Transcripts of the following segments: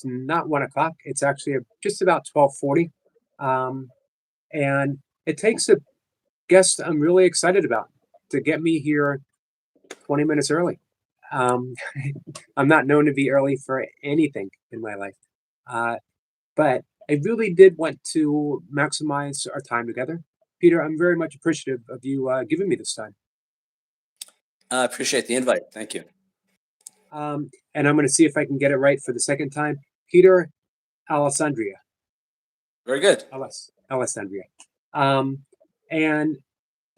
not 1 o'clock. It's actually just about 12:40, um, and it takes a guest I'm really excited about to get me here 20 minutes early. Um, I'm not known to be early for anything in my life, uh, but I really did want to maximize our time together. Peter, I'm very much appreciative of you giving me this time. I appreciate the invite. Thank you. And I'm going to see if I can get it right for the second time. Peter Alessandria. Very good. Alessandria. Um, and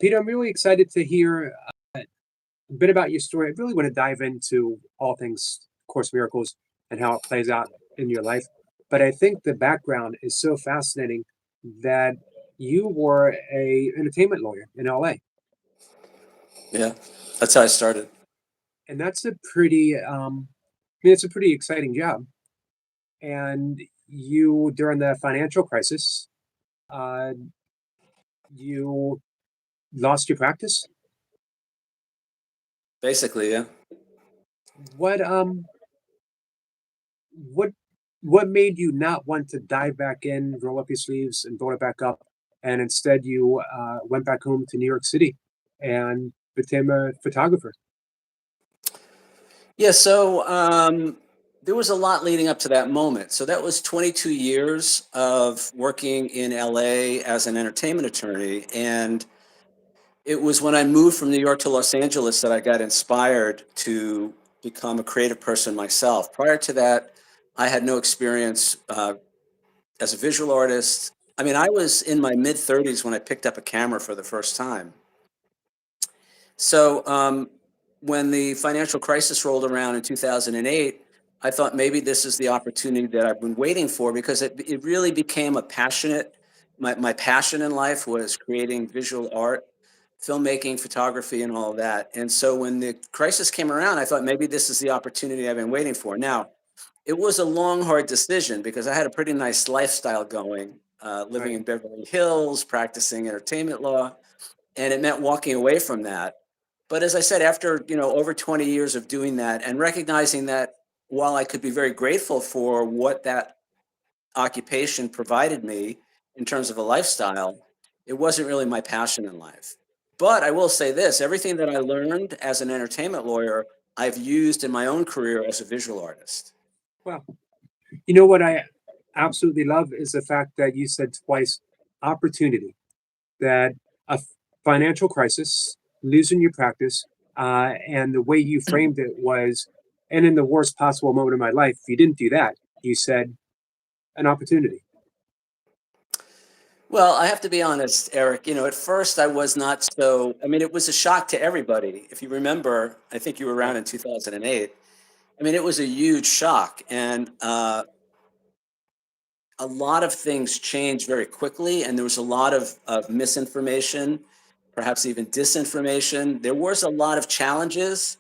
Peter, I'm really excited to hear a bit about your story. I really want to dive into all things Course Miracles and how it plays out in your life. But I think the background is so fascinating that you were a entertainment lawyer in LA, Yeah, that's how I started. and that's a pretty, I mean, it's a pretty exciting job. And you, during the financial crisis, uh, you lost your practice. Basically, yeah. What what what made you not want to dive back in, roll up your sleeves, and build it back up, and instead you went back home to New York City and became a photographer? Yeah, so there was a lot leading up to that moment. So that was 22 years of working in LA as an entertainment attorney. And it was when I moved from New York to Los Angeles that I got inspired to become a creative person myself. Prior to that, I had no experience as a visual artist. I mean, I was in my mid 30s when I picked up a camera for the first time. So when the financial crisis rolled around in 2008, I thought maybe this is the opportunity that I've been waiting for because it really became a passionate, my passion in life was creating visual art, filmmaking, photography, and all of that. And so when the crisis came around, I thought maybe this is the opportunity I've been waiting for. Now, it was a long, hard decision because I had a pretty nice lifestyle going, living Right. in Beverly Hills, practicing entertainment law, and it meant walking away from that. But as I said, after over 20 years of doing that and recognizing that while I could be very grateful for what that occupation provided me in terms of a lifestyle, it wasn't really my passion in life. But I will say this, everything that I learned as an entertainment lawyer, I've used in my own career as a visual artist. Well, you know what I absolutely love is the fact that you said twice opportunity, that a financial crisis, losing your practice, and the way you framed it was, and in the worst possible moment of my life, you didn't do that. You said an opportunity. Well, I have to be honest, Eric. At first I was not so, I mean, it was a shock to everybody. If you remember, I think you were Right. around in 2008. I mean, it was a huge shock. And a lot of things changed very quickly. And there was a lot of misinformation, perhaps even disinformation. There was a lot of challenges.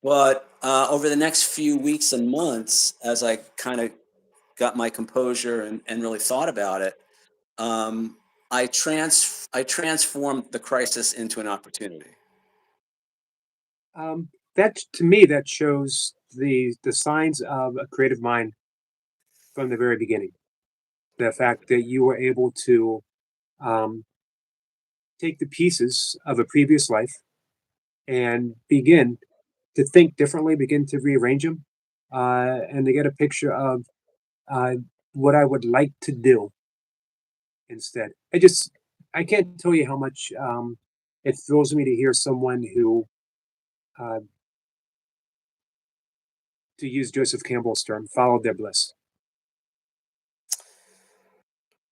But over the next few weeks and months, as I kind of got my composure and really thought about it, um, I transformed the crisis into an opportunity. That to me, that shows the signs of a creative mind from the very beginning. The fact that you were able to um, take the pieces of a previous life and begin to think differently, begin to rearrange them, and to get a picture of uh, what I would like to do instead. I can't tell you how much it thrills me to hear someone who, uh, to use Joseph Campbell's term, followed their bliss.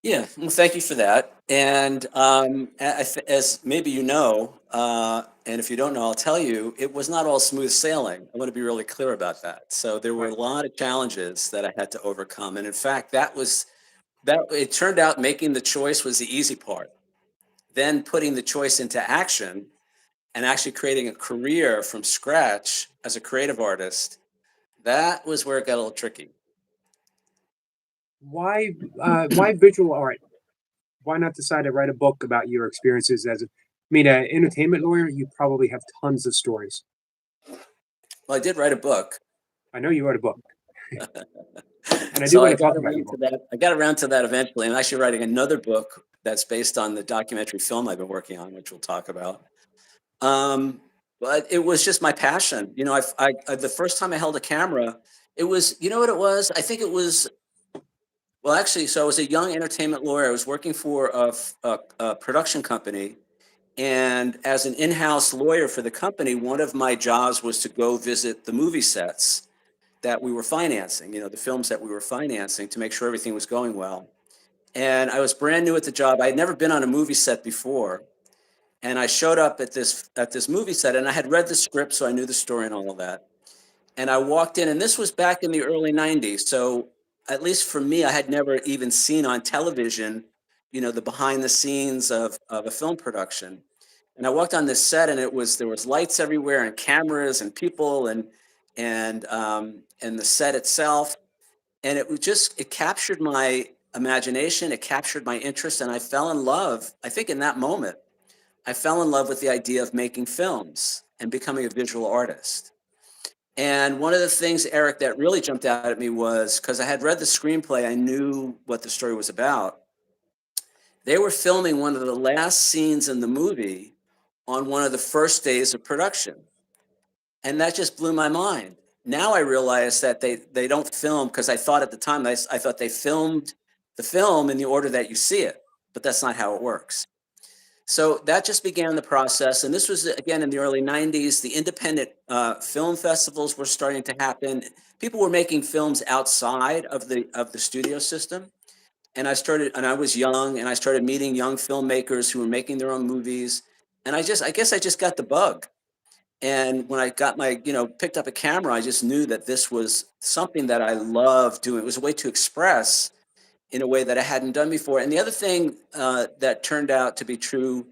Yeah, well, thank you for that. And as maybe and if you don't know, I'll tell you, it was not all smooth sailing. I want to be really clear about that. So there were Right. a lot of challenges that I had to overcome. And in fact, it turned out making the choice was the easy part. Then putting the choice into action and actually creating a career from scratch as a creative artist, that was where it got a little tricky. Why visual art? Why not decide to write a book about your experiences as a, I mean, an entertainment lawyer? You probably have tons of stories. Well, I did write a book. I know you wrote a book. And I do So want I to got talk about your around to book. that. I got around to that eventually. I'm actually writing another book that's based on the documentary film I've been working on, which we'll talk about. Um, but it was just my passion. You know, the first time I held a camera, it was, you know what it was? I think it was, well, actually, so I was a young entertainment lawyer. I was working for a production company. And as an in-house lawyer for the company, one of my jobs was to go visit the movie sets that we were financing, you know, the films that we were financing to make sure everything was going well. And I was brand new at the job. I had never been on a movie set before. And I showed up at this movie set and I had read the script, so I knew the story and all of that. And I walked in, and this was back in the early 90s. So at least for me, I had never even seen on television, you know, the behind the scenes of a film production. And I walked on this set, and there was lights everywhere, and cameras, and people, and the set itself, and it captured my imagination, it captured my interest, and I fell in love. I think in that moment, I fell in love with the idea of making films and becoming a visual artist. And one of the things, Eric, that really jumped out at me was because I had read the screenplay, I knew what the story was about. They were filming one of the last scenes in the movie on one of the first days of production. And that just blew my mind. Now I realize that they don't film, because I thought at the time, I thought they filmed the film in the order that you see it, but that's not how it works. So that just began the process. And this was, again, in the early 90s. The independent film festivals were starting to happen. People were making films outside of the studio system. And I was young, and I started meeting young filmmakers who were making their own movies. And I guess I just got the bug. And when I got picked up a camera, I just knew that this was something that I loved doing. It was a way to express in a way that I hadn't done before. And the other thing that turned out to be true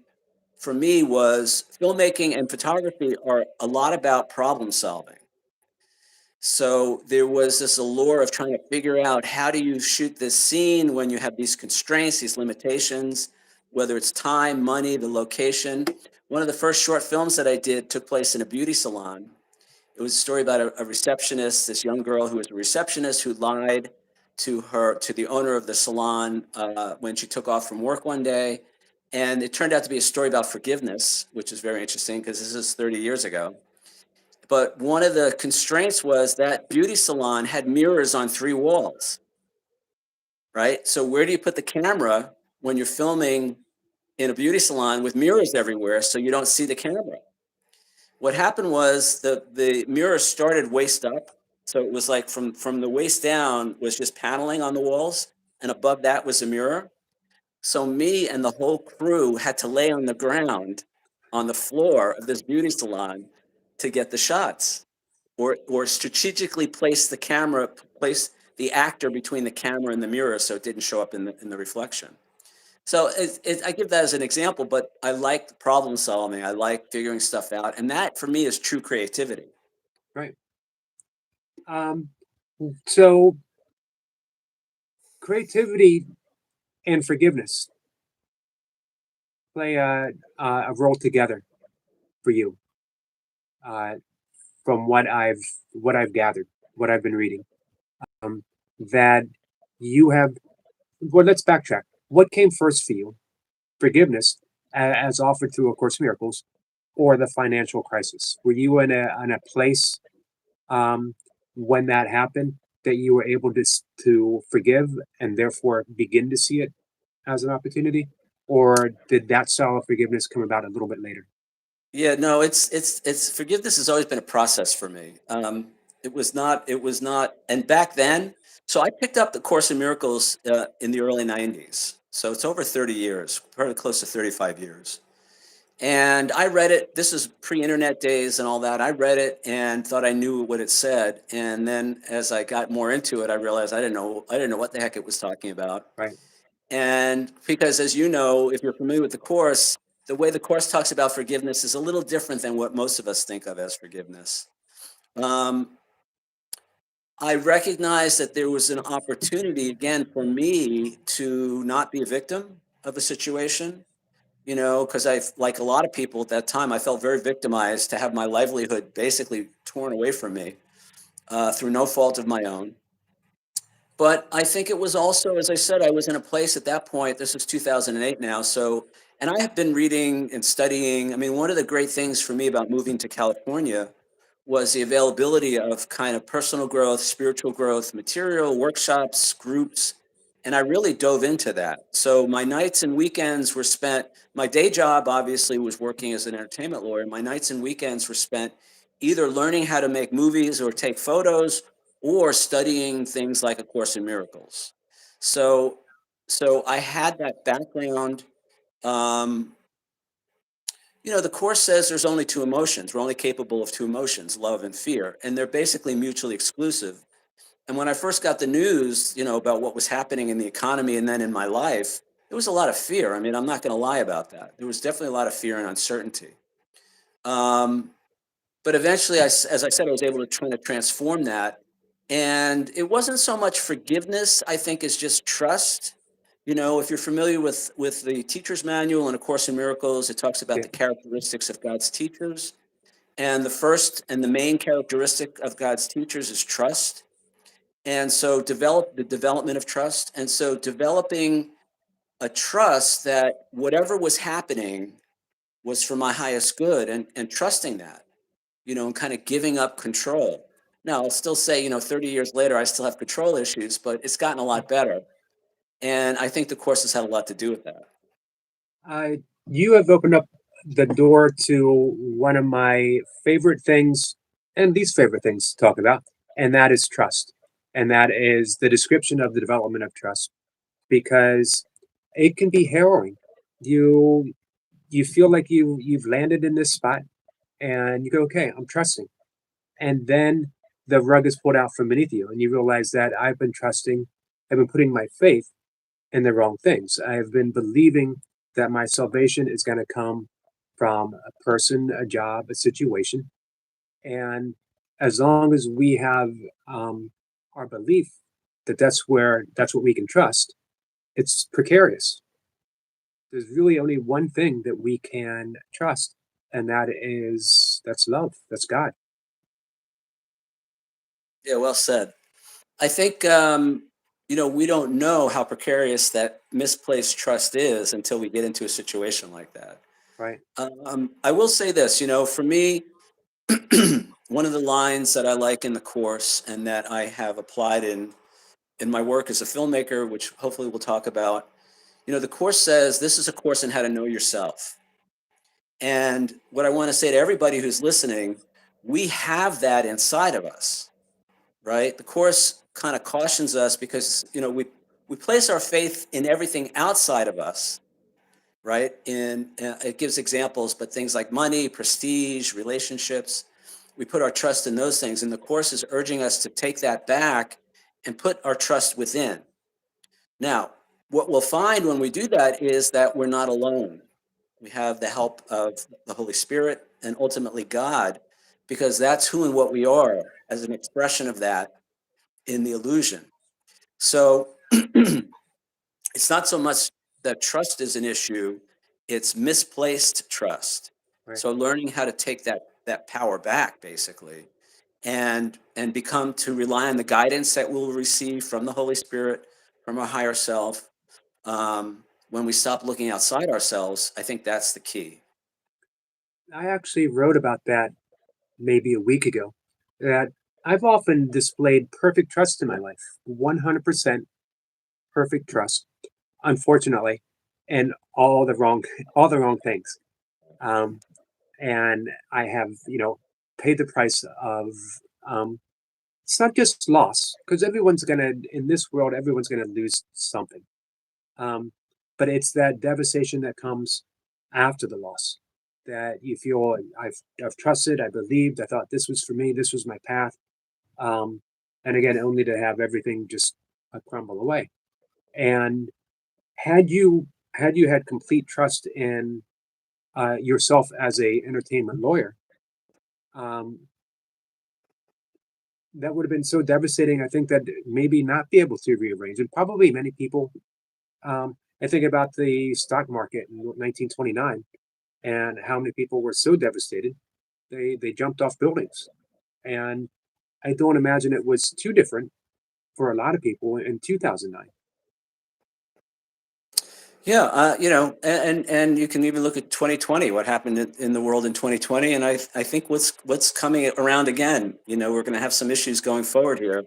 for me was filmmaking and photography are a lot about problem solving. So there was this allure of trying to figure out, how do you shoot this scene when you have these constraints, these limitations, whether it's time, money, the location. One of the first short films that I did took place in a beauty salon. It was a story about a receptionist, this young girl who was a receptionist who lied to the owner of the salon when she took off from work one day. And it turned out to be a story about forgiveness, which is very interesting because this is 30 years ago. But one of the constraints was that beauty salon had mirrors on 3 walls, right? So where do you put the camera when you're filming in a beauty salon with mirrors everywhere so you don't see the camera? What happened was the mirror started waist up. So it was like from the waist down was just paneling on the walls, and above that was a mirror. So me and the whole crew had to lay on the ground on the floor of this beauty salon to get the shots, or strategically place the actor between the camera and the mirror so it didn't show up in the reflection. So I give that as an example, but I like problem solving. I like figuring stuff out. And that for me is true creativity. Right. Um, so creativity and forgiveness play a role together for you, uh, from what I've gathered, what I've been reading. Um, that you have. Well, let's backtrack. What came first for you? Forgiveness, as offered through A Course in Miracles, or the financial crisis? Were you in a place, um, when that happened, that you were able to forgive and therefore begin to see it as an opportunity, or did that style of forgiveness come about a little bit later? Yeah, no, it's forgiveness has always been a process for me. It was not, and back then, so I picked up the Course in Miracles in the early 90s. So it's over 30 years, probably close to 35 years. And I read it. This is pre-internet days and all that. I read it and thought I knew what it said. And then as I got more into it, I realized I didn't know what the heck it was talking about. Right. And because, as you know, if you're familiar with the Course, the way the Course talks about forgiveness is a little different than what most of us think of as forgiveness. Um, I recognized that there was an opportunity, again, for me to not be a victim of a situation, you know, because like a lot of people at that time, I felt very victimized to have my livelihood basically torn away from me through no fault of my own. But I think it was also, as I said, I was in a place at that point. This is 2008 now. So, and I have been reading and studying. I mean, one of the great things for me about moving to California was the availability of kind of personal growth, spiritual growth, material, workshops, groups. And I really dove into that. So my nights and weekends were spent, my day job obviously was working as an entertainment lawyer. My nights and weekends were spent either learning how to make movies or take photos or studying things like A Course in Miracles. So, so I had that background. Um, the Course says there's only two emotions. We're only capable of two emotions, love and fear, and they're basically mutually exclusive. And when I first got the news, about what was happening in the economy and then in my life, there was a lot of fear. I mean, I'm not going to lie about that. There was definitely a lot of fear and uncertainty. Um, but eventually, as I said, I was able to try to transform that. And it wasn't so much forgiveness, I think, as just trust. If you're familiar with the teacher's manual and A Course in Miracles, it talks about Yeah. the characteristics of God's teachers. And the first and the main characteristic of God's teachers is trust. And so the development of trust. And so developing a trust that whatever was happening was for my highest good, and trusting that, and kind of giving up control. Now, I'll still say, 30 years later, I still have control issues, but it's gotten a lot better. And I think the course has had a lot to do with that. Uh, you have opened up the door to one of my favorite things and least favorite things to talk about, and that is trust. And that is the description of the development of trust, because it can be harrowing. You you feel like you've landed in this spot and you go, okay, I'm trusting. And then the rug is pulled out from beneath you, and you realize that I've been putting my faith in the wrong things. I have been believing that my salvation is going to come from a person, a job, a situation. And as long as we have our belief that that's what we can trust, it's precarious. There's really only one thing that we can trust, and that's love. That's God. Yeah, well said. I think, we don't know how precarious that misplaced trust is until we get into a situation like that. Right. I will say this, for me, one of the lines that I like in the course and that I have applied in my work as a filmmaker, which hopefully we'll talk about, the course says this is a course in how to know yourself. And what I want to say to everybody who's listening, we have that inside of us, right? The course kind of cautions us because, we place our faith in everything outside of us, right? And it gives examples, but things like money, prestige, relationships, we put our trust in those things. And the course is urging us to take that back and put our trust within. Now, what we'll find when we do that is that we're not alone. We have the help of the Holy Spirit and ultimately God, because that's who and what we are as an expression of that in the illusion. So it's not so much that trust is an issue, it's misplaced trust. Right. So learning how to take that power back basically, and become to rely on the guidance that we'll receive from the Holy Spirit, from our higher self. When we stop looking outside ourselves, I think that's the key. I actually wrote about that maybe a week ago. That I've often displayed perfect trust in my life, 100% perfect trust, unfortunately, and all the wrong things. Um, and I have, paid the price of, um, it's not just loss, because in this world, everyone's gonna lose something. Um, but it's that devastation that comes after the loss, that you feel I've trusted, I believed, I thought this was for me, this was my path. Um, and again, only to have everything just crumble away. And had you had you had complete trust in yourself as a entertainment lawyer, um, that would have been so devastating. I think that maybe not be able to rearrange, and probably many people. I think about the stock market in 1929 and how many people were so devastated they jumped off buildings. And I don't imagine it was too different for a lot of people in 2009. Yeah, and you can even look at 2020, what happened in the world in 2020, and I think what's coming around again. We're going to have some issues going forward here,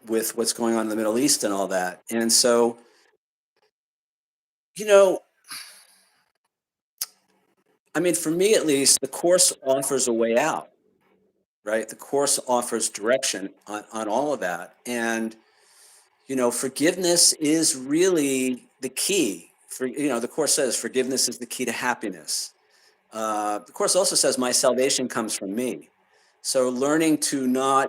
with what's going on in the Middle East and all that. And so, you know, I mean, for me at least, the course offers a way out, right? The course offers direction on all of that, and forgiveness is really the key. The course says forgiveness is the key to happiness. The course also says my salvation comes from me. So learning to not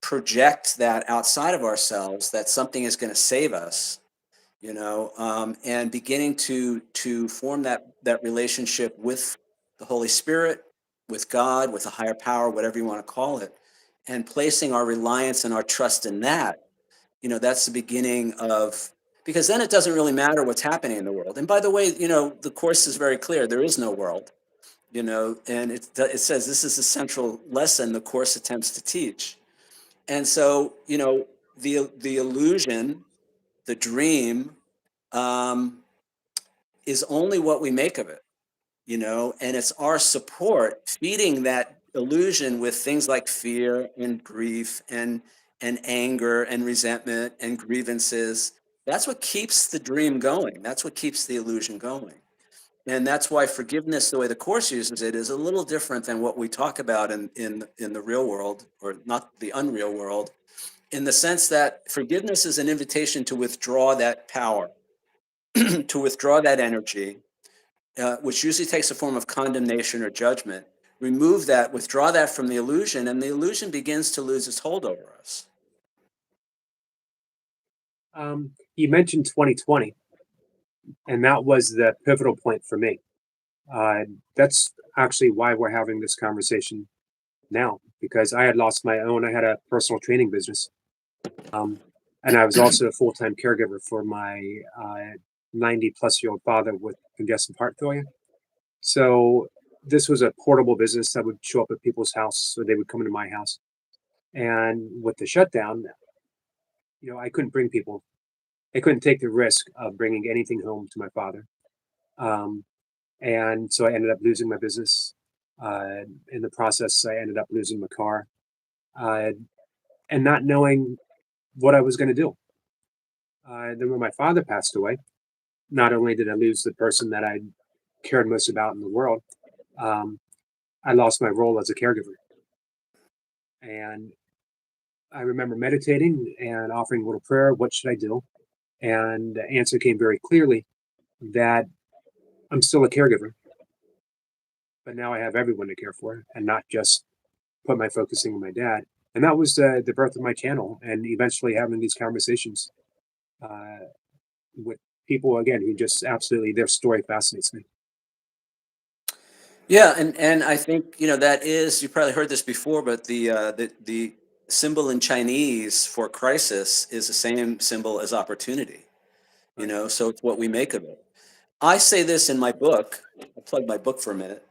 project that outside of ourselves, that something is going to save us, and beginning to form that relationship with the Holy Spirit, with God, with a higher power, whatever you want to call it, and placing our reliance and our trust in that. That's the beginning of, because then it doesn't really matter what's happening in the world. And by the way, the course is very clear. There is no world, and it says this is the central lesson the course attempts to teach. And so, the illusion, the dream, um, is only what we make of it, and it's our support feeding that illusion with things like fear and grief and anger and resentment and grievances. That's what keeps the dream going. That's what keeps the illusion going. And that's why forgiveness, the way the course uses it, is a little different than what we talk about in the real world, or not the unreal world, in the sense that forgiveness is an invitation to withdraw that power, to withdraw that energy, which usually takes a form of condemnation or judgment. Remove that, withdraw that from the illusion, and the illusion begins to lose its hold over us. You mentioned 2020, and that was the pivotal point for me. That's actually why we're having this conversation now, because I had lost my own. I had a personal training business, um, and I was also a full time caregiver for my 90-plus-year-old father with congestive heart failure. So this was a portable business that would show up at people's house, or they would come into my house. And with the shutdown, I couldn't bring people. I couldn't take the risk of bringing anything home to my father. Um, and so I ended up losing my business. In the process, I ended up losing my car, uh, and not knowing what I was going to do. Then, when my father passed away, not only did I lose the person that I cared most about in the world, um, I lost my role as a caregiver. And I remember meditating and offering a little prayer. What should I do? And the answer came very clearly that I'm still a caregiver, but now I have everyone to care for and not just put my focusing on my dad. And that was the birth of my channel, and eventually having these conversations uh, with people again who just absolutely, their story fascinates me. Yeah, and I think that is, you probably heard this before, but the symbol in Chinese for crisis is the same symbol as opportunity. Right. So it's what we make of it. I say this in my book. I'll plug my book for a minute.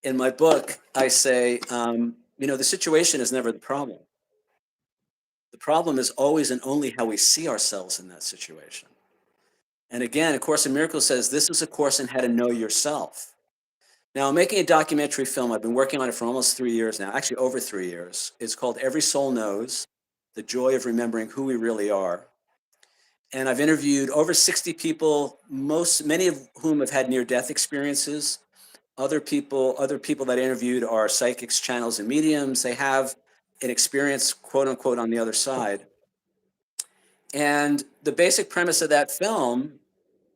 In my book, I say, the situation is never the problem. The problem is always and only how we see ourselves in that situation. And again, A Course in Miracles says this is a course in how to know yourself. Now, I'm making a documentary film. I've been working on it for almost 3 years now, actually over 3 years. It's called Every Soul Knows, The Joy of Remembering Who We Really Are. And I've interviewed over 60 people, many of whom have had near-death experiences. Other people that I interviewed are psychics, channels, and mediums. They have an experience, quote unquote, on the other side. And the basic premise of that film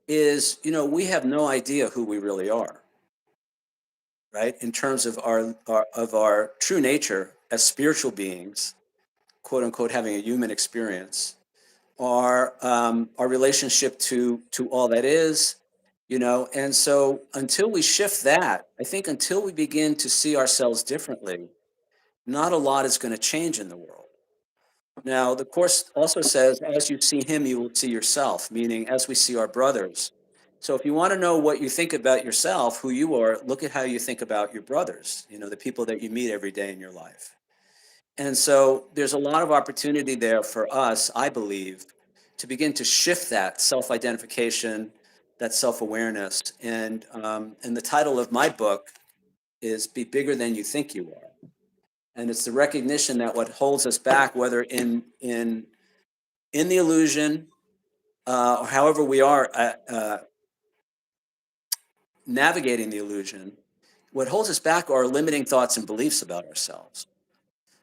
is, we have no idea who we really are, right? In terms of our true nature as spiritual beings, quote unquote, having a human experience, our relationship to all that is, and so until we shift that, I think until we begin to see ourselves differently, not a lot is going to change in the world. Now, the course also says, as you see him, you will see yourself, meaning as we see our brothers. So if you want to know what you think about yourself, who you are, look at how you think about your brothers, the people that you meet every day in your life. And so there's a lot of opportunity there for us, I believe, to begin to shift that self-identification, that self-awareness. And the title of my book is "Be Bigger Than You Think You Are." And it's the recognition that what holds us back, whether in the illusion, or however we are navigating the illusion, what holds us back are limiting thoughts and beliefs about ourselves.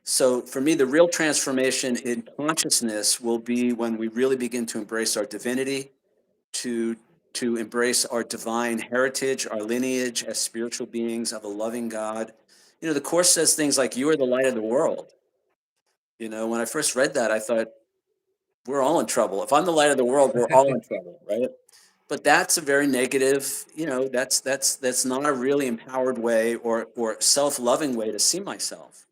So for me, the real transformation in consciousness will be when we really begin to embrace our divinity, to to embrace our divine heritage, our lineage as spiritual beings of a loving God. You know, the Course says things like, "You are the light of the world." You know, when I first read that, I thought, we're all in trouble. If I'm the light of the world, we're all in trouble, right? But that's a very negative, you know, that's not a really empowered way or self-loving way to see myself.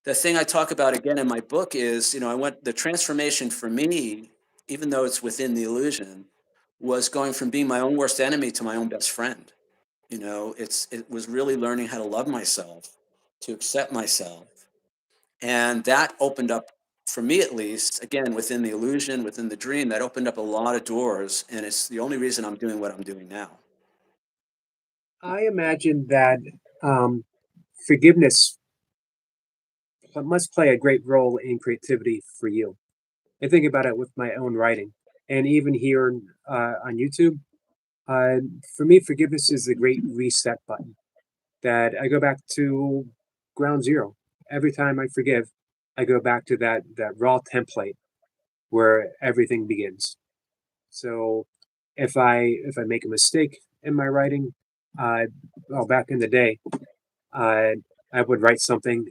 The thing I talk about again in my book is, you know, I went the transformation for me, even though it's within the illusion, was going from being my own worst enemy to my own best friend. You know, it was really learning how to love myself, to accept myself. And that opened up, for me at least, again, within the illusion, within the dream, that opened up a lot of doors. And it's the only reason I'm doing what I'm doing now. I imagine that um, forgiveness must play a great role in creativity for you. I think about it with my own writing, and even here on YouTube. Uh, for me, forgiveness is the great reset button that I go back to ground zero. Every time I forgive, I go back to that raw template where everything begins. So if I make a mistake in my writing, uh, well, back in the day, uh, I would write something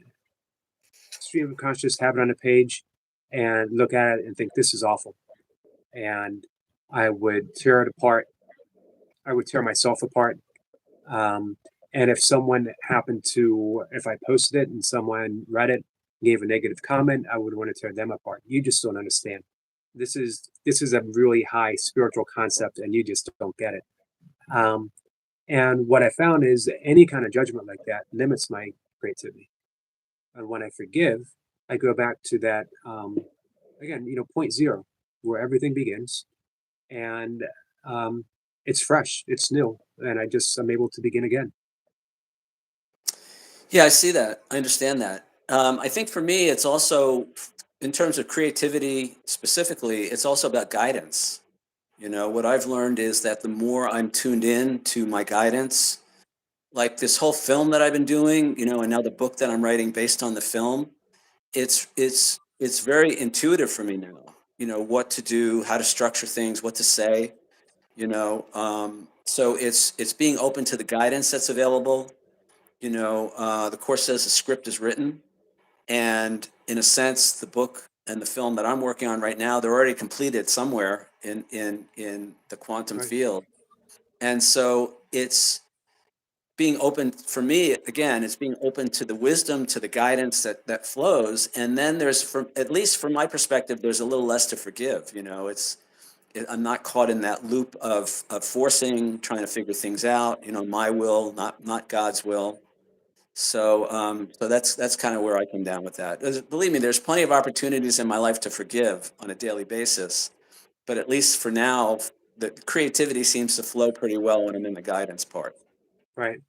stream of conscious, have it on a page, and look at it and think this is awful, and I would tear it apart. I would tear myself apart. Um, and if I posted it and someone read it, gave a negative comment, I would want to tear them apart. You just don't understand. This is a really high spiritual concept, and you just don't get it. Um, and what I found is that any kind of judgment like that limits my creativity. And when I forgive, I go back to that again, point zero, where everything begins, and um, it's fresh, it's new, and I'm able to begin again. Yeah, I see that. I understand that. I think for me, it's also, in terms of creativity specifically, it's also about guidance. You know, what I've learned is that the more I'm tuned in to my guidance, like this whole film that I've been doing, you know, and now the book that I'm writing based on the film, it's very intuitive for me now. You know, what to do, how to structure things, what to say. You know, so it's being open to the guidance that's available. You know, the Course says the script is written, and in a sense, the book and the film that I'm working on right now, they're already completed somewhere in the quantum Right. field. And so it's being open for me again, it's being open to the wisdom, to the guidance that flows. And then there's, from at least from my perspective, there's a little less to forgive. You know, I'm not caught in that loop of forcing, trying to figure things out, you know, my will, not God's will. So that's kind of where I come down with that. Believe me, there's plenty of opportunities in my life to forgive on a daily basis, but at least for now, the creativity seems to flow pretty well when I'm in the guidance part. Right.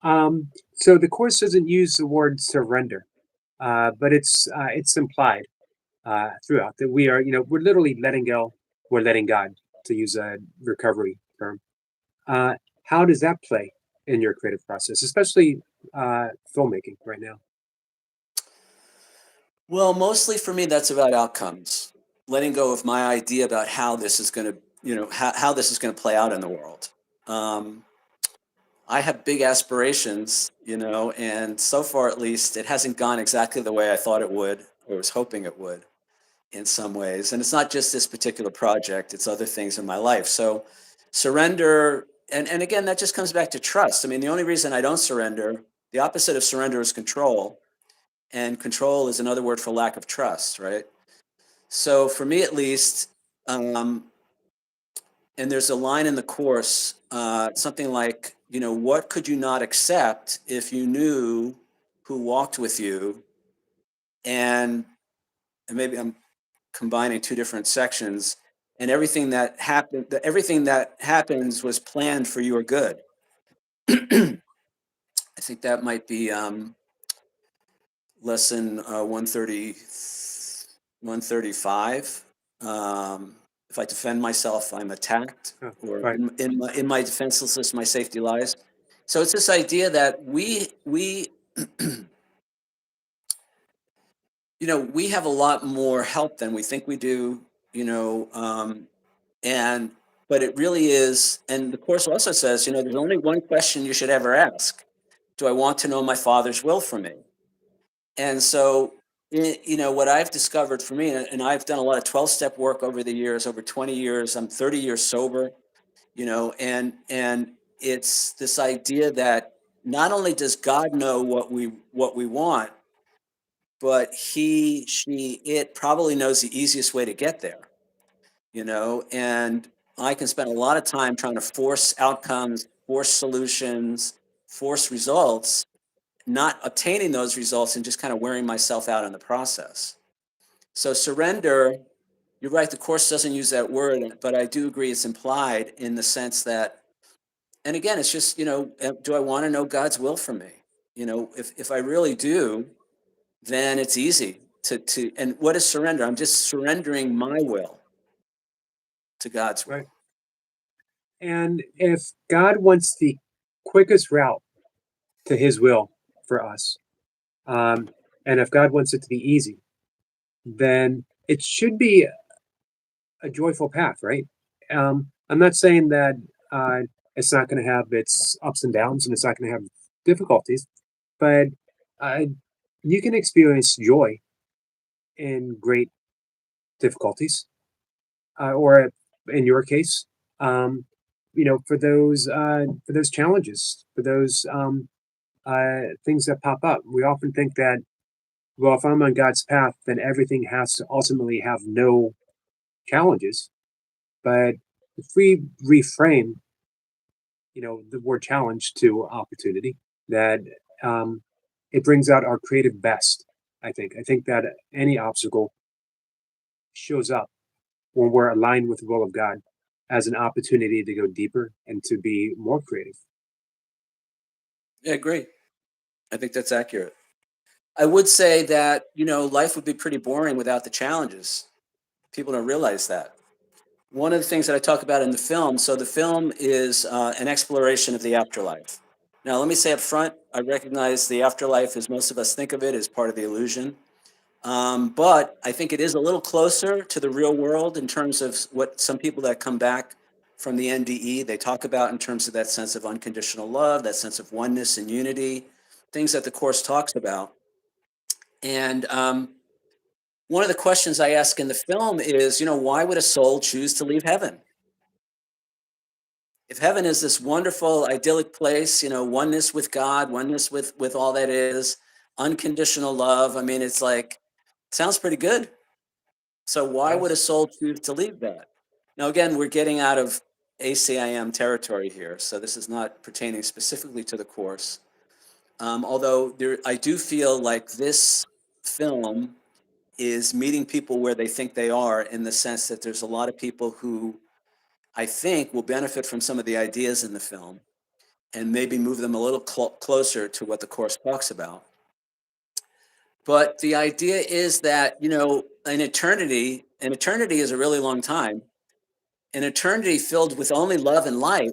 So the course doesn't use the word surrender, but it's implied throughout that we're literally letting go, we're letting God, to use a recovery term. Uh, how does that play in your creative process, especially filmmaking right now? Well, mostly for me, that's about outcomes, letting go of my idea about how this is going to, you know, how this is going to play out in the world. Um, I have big aspirations, you know, and so far at least, it hasn't gone exactly the way I thought it would or was hoping it would in some ways. And it's not just this particular project, it's other things in my life. So surrender, and again, that just comes back to trust. I mean, the only reason I don't surrender, the opposite of surrender is control. And control is another word for lack of trust, right? So for me at least, um, and there's a line in the Course, something like, you know, what could you not accept if you knew who walked with you and maybe I'm combining two different sections, and everything that happens was planned for your good. I think that might be lesson 130, 135. If I defend myself, I'm attacked, Oh, or right. in my defenselessness, my safety lies. So it's this idea that we we have a lot more help than we think we do, you know, and but it really is, and the course also says, there's only one question you should ever ask: do I want to know my Father's will for me? And so, what I've discovered for me, and I've done a lot of 12-step work over the years, over 20 years. I'm 30 years sober, and it's this idea that not only does God know what we want, but he, she, it probably knows the easiest way to get there, and I can spend a lot of time trying to force outcomes, force solutions, force results, not obtaining those results, and just kind of wearing myself out in the process. So surrender, you're right, the course doesn't use that word, but I do agree it's implied in the sense that, and again, it's just, do I want to know God's will for me? If I really do, then it's easy and what is surrender? I'm just surrendering my will to God's Right. will. And if God wants the quickest route to his will for us, um, and if God wants it to be easy, then it should be a joyful path, right? I'm not saying that uh, it's not going to have its ups and downs and it's not going to have difficulties, but uh, you can experience joy in great difficulties, or in your case, um, for those challenges, for those things that pop up. We often think that, well, if I'm on God's path, then everything has to ultimately have no challenges. But if we reframe, the word challenge to opportunity, that um, it brings out our creative best. I think that any obstacle shows up when we're aligned with the will of God as an opportunity to go deeper and to be more creative. Yeah, great. I think that's accurate. I would say that, life would be pretty boring without the challenges. People don't realize that. One of the things that I talk about in the film, so the film is an exploration of the afterlife. Now, let me say up front, I recognize the afterlife, as most of us think of it, as part of the illusion. But I think it is a little closer to the real world in terms of what some people that come back from the NDE, they talk about in terms of that sense of unconditional love, that sense of oneness and unity, things that the Course talks about. And one of the questions I ask in the film is, why would a soul choose to leave heaven? If heaven is this wonderful, idyllic place, oneness with God, oneness with all that is, unconditional love, I mean, it's like, sounds pretty good. So why would a Yes. soul choose to leave that? Now, again, we're getting out of ACIM territory here, so this is not pertaining specifically to the Course. Although I do feel like this film is meeting people where they think they are, in the sense that there's a lot of people who I think will benefit from some of the ideas in the film and maybe move them a little closer to what the Course talks about. But the idea is that, an eternity is a really long time. An eternity filled with only love and light.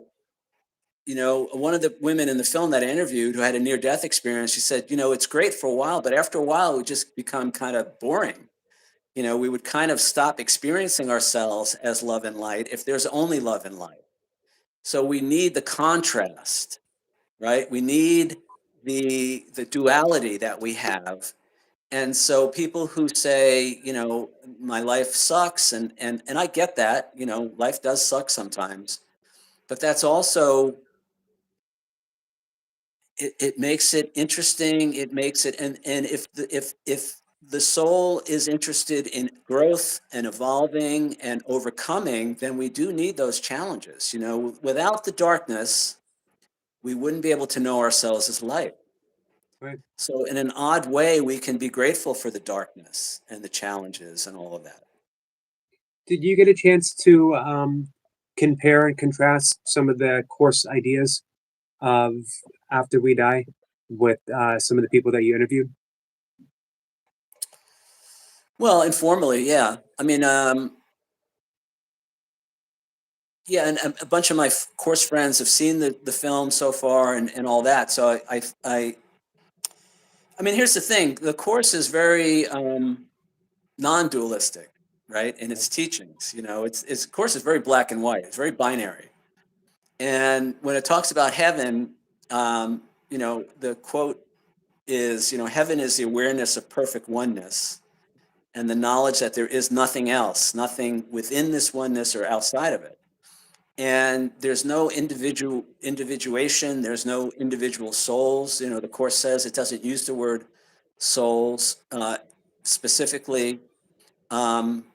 One of the women in the film that I interviewed, who had a near-death experience, she said, it's great for a while, but after a while, it would just become kind of boring. We would kind of stop experiencing ourselves as love and light if there's only love and light. So we need the contrast, right? We need the duality that we have. And so people who say, my life sucks, and I get that, life does suck sometimes, but that's also, it makes it interesting. It makes it, and if the soul is interested in growth and evolving and overcoming, then we do need those challenges. Without the darkness, we wouldn't be able to know ourselves as light. Right. So in an odd way, we can be grateful for the darkness and the challenges and all of that. Did you get a chance to compare and contrast some of the course ideas of After We Die with some of the people that you interviewed? Well, informally, yeah. I mean, yeah, and a bunch of my course friends have seen the film so far and all that. So I mean, here's the thing: the course is very non-dualistic, right? In its teachings, its course is very black and white. It's very binary. And when it talks about heaven, the quote is, heaven is the awareness of perfect oneness and the knowledge that there is nothing else, nothing within this oneness or outside of it. And there's no individuation, there's no individual souls. The course says it doesn't use the word souls specifically. Um,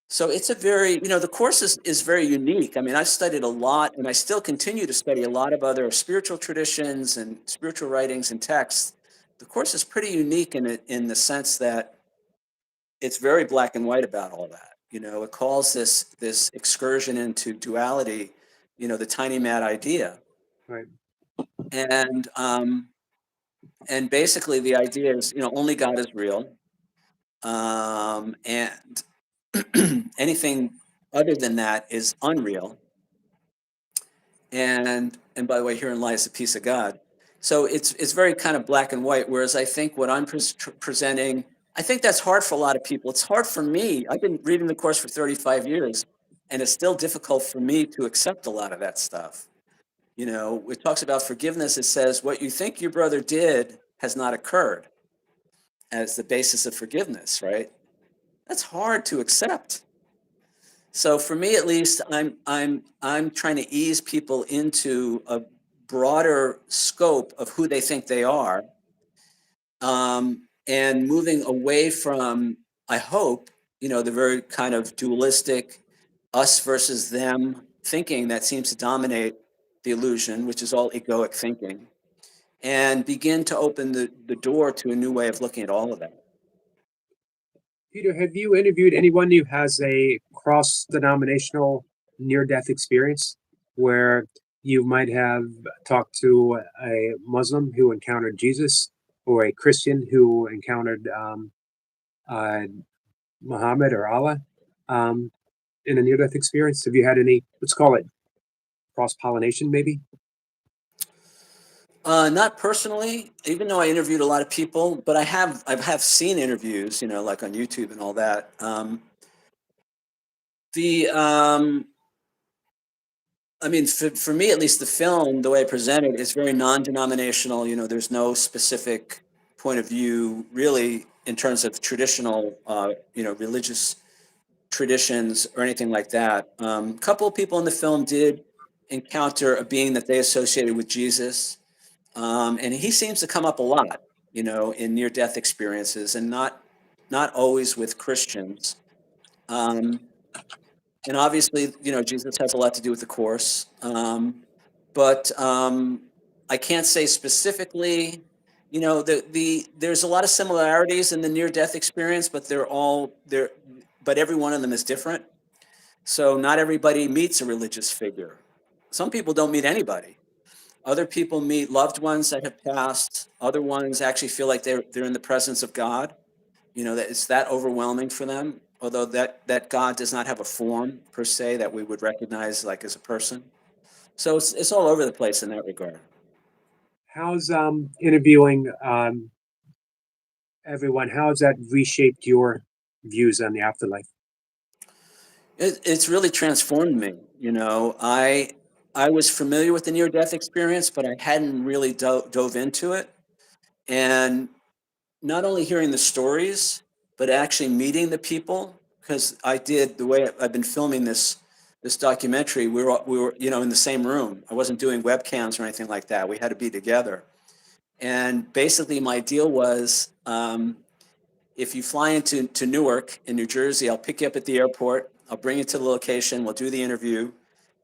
so it's a very, the course is very unique. I mean, I've studied a lot and I still continue to study a lot of other spiritual traditions and spiritual writings and texts. The course is pretty unique in the sense that it's very black and white about all that. It calls this excursion into duality, the tiny mad idea. Right. And basically the idea is, only God is real. And anything other than that is unreal. And by the way, herein lies the peace of God. So it's very kind of black and white. Whereas I think what I'm presenting, I think that's hard for a lot of people. It's hard for me. I've been reading the course for 35 years, and it's still difficult for me to accept a lot of that stuff. It talks about forgiveness. It says what you think your brother did has not occurred as the basis of forgiveness, right? That's hard to accept. So for me, at least, I'm trying to ease people into a broader scope of who they think they are, and moving away from, I hope, the very kind of dualistic us versus them thinking that seems to dominate the illusion, which is all egoic thinking, and begin to open the door to a new way of looking at all of that. Peter, have you interviewed anyone who has a cross denominational near death experience where you might have talked to a Muslim who encountered Jesus or a Christian who encountered uh, Muhammad or Allah in a near death experience? Have you had any, let's call it cross pollination, maybe? Not personally, even though I interviewed a lot of people, but I have seen interviews, like on YouTube and all that. The I mean, for me at least, the film, the way I present it, is very non-denominational. There's no specific point of view really in terms of traditional, religious traditions or anything like that. A couple of people in the film did encounter a being that they associated with Jesus. And he seems to come up a lot, in near-death experiences, and not always with Christians. Um, and obviously, Jesus has a lot to do with the course. But I can't say specifically. There's a lot of similarities in the near-death experience, but they're all there. But every one of them is different. So not everybody meets a religious figure. Some people don't meet anybody. Other people meet loved ones that have passed. Other ones actually feel like they're in the presence of God. That it's that overwhelming for them. Although that God does not have a form per se that we would recognize like as a person. So it's all over the place in that regard. How's interviewing everyone? How has that reshaped your views on the afterlife? It's really transformed me. I was familiar with the near death experience, but I hadn't really dove into it. And not only hearing the stories, but actually meeting the people. Because I did the way I've been filming this documentary. We were in the same room. I wasn't doing webcams or anything like that. We had to be together. And basically, my deal was, if you fly into Newark in New Jersey, I'll pick you up at the airport. I'll bring you to the location. We'll do the interview.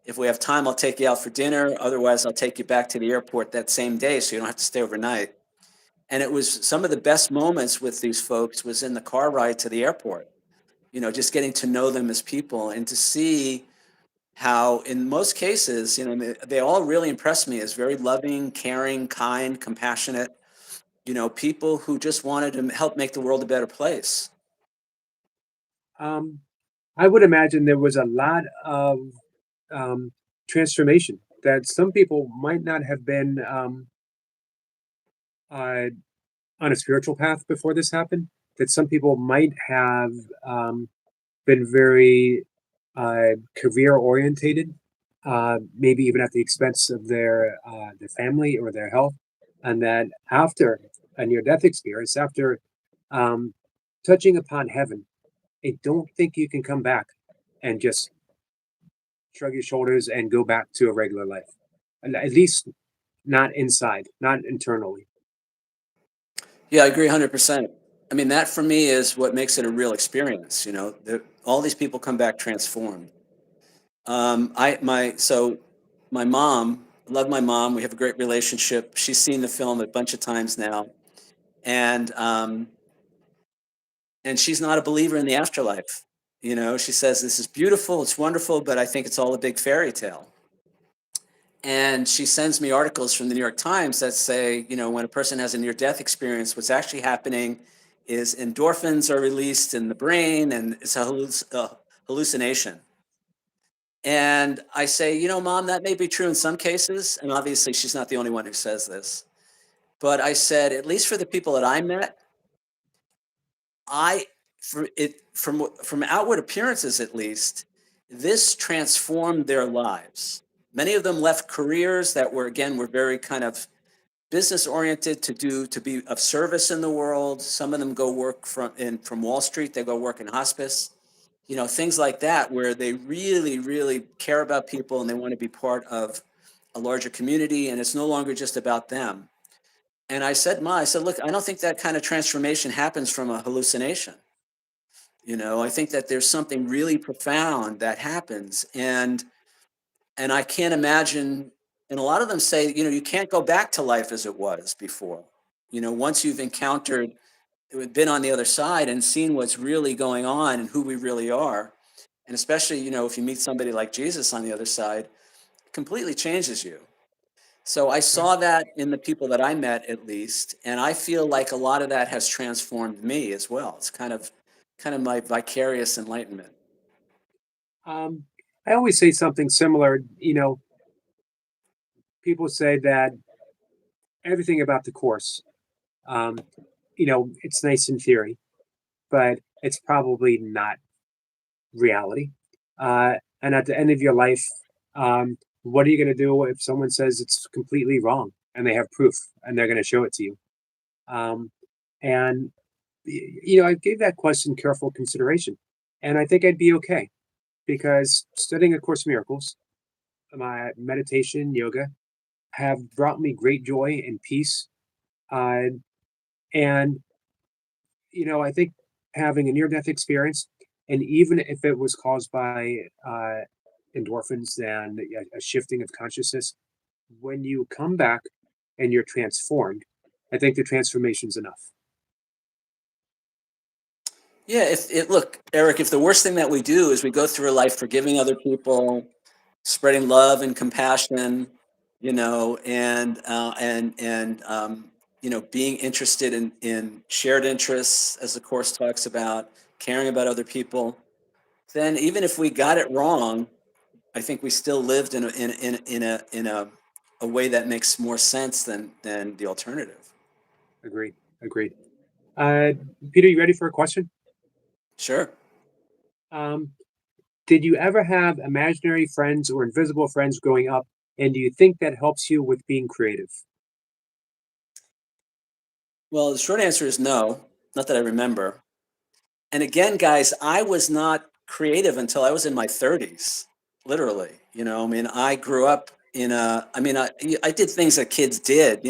If we have time, I'll take you out for dinner. Otherwise, I'll take you back to the airport that same day, so you don't have to stay overnight. And it was some of the best moments with these folks was in the car ride to the airport, just getting to know them as people and to see how in most cases, they all really impressed me as very loving, caring, kind, compassionate, people who just wanted to help make the world a better place. Um, I would imagine there was a lot of um, transformation that some people might not have been uh, on a spiritual path before this happened. That some people might have um, been very career orientated, maybe even at the expense of their family or their health, and that after a near death experience, after um, touching upon heaven, I don't think you can come back and just shrug your shoulders and go back to a regular life. At least not inside, not internally. Yeah, I agree 100%. I mean, that for me is what makes it a real experience. All these people come back transformed. So my mom, love my mom. We have a great relationship. She's seen the film a bunch of times now, and she's not a believer in the afterlife. She says this is beautiful, it's wonderful, but I think it's all a big fairy tale. And she sends me articles from the New York Times that say, when a person has a near death experience, what's actually happening is endorphins are released in the brain and it's a hallucination. And I say, Mom, that may be true in some cases. And obviously, she's not the only one who says this. But I said, at least for the people that I met, I, for it, from outward appearances at least, this transformed their lives. Many of them left careers that were very kind of business oriented to be of service in the world. Some of them go work from Wall Street. They go work in hospice. Things like that, where they really, really care about people and they want to be part of a larger community, and it's no longer just about them. And I said, look, I don't think that kind of transformation happens from a hallucination. I think that there's something really profound that happens, and I can't imagine. And a lot of them say, you can't go back to life as it was before. Once you've been on the other side and seen what's really going on and who we really are, and especially, if you meet somebody like Jesus on the other side, it completely changes you. So I Right. saw that in the people that I met, at least, and I feel like a lot of that has transformed me as well. It's kind of my vicarious enlightenment. Um, I always say something similar. People say that everything about the course, um, it's nice in theory, but it's probably not reality. And at the end of your life, what are you going to do if someone says it's completely wrong and they have proof and they're going to show it to you? Um, and I gave that question careful consideration, and I think I'd be okay because studying A Course in Miracles, my meditation, yoga have brought me great joy and peace. Uh, and I think having a near-death experience, and even if it was caused by endorphins and a shifting of consciousness, when you come back and you're transformed, I think the transformation's enough. Yeah, if it look, Eric, if the worst thing that we do is we go through life forgiving other people, spreading love and compassion, being interested in shared interests, as the course talks about, caring about other people, then even if we got it wrong, I think we still lived in a way that makes more sense than the alternative. Agreed. Agreed. Uh, Peter, you ready for a question? Sure. Um, did you ever have imaginary friends or invisible friends growing up? And do you think that helps you with being creative? Well, the short answer is no, not that I remember. And again, guys, I was not creative until I was in my 30s, literally. I mean, I grew up I did things that kids did,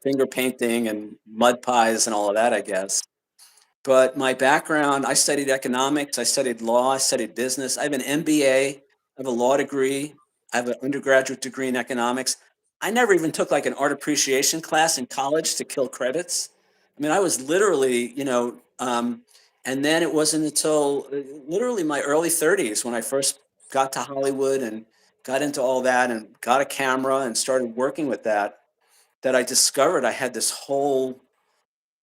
finger painting and mud pies and all of that, I guess. But my background, I studied economics, I studied law, I studied business. I have an MBA, I have a law degree, I have an undergraduate degree in economics. I never even took like an art appreciation class in college to kill credits. I mean, I was literally, and then it wasn't until literally my early 30s when I first got to Hollywood and got into all that and got a camera and started working with that, that I discovered I had this whole,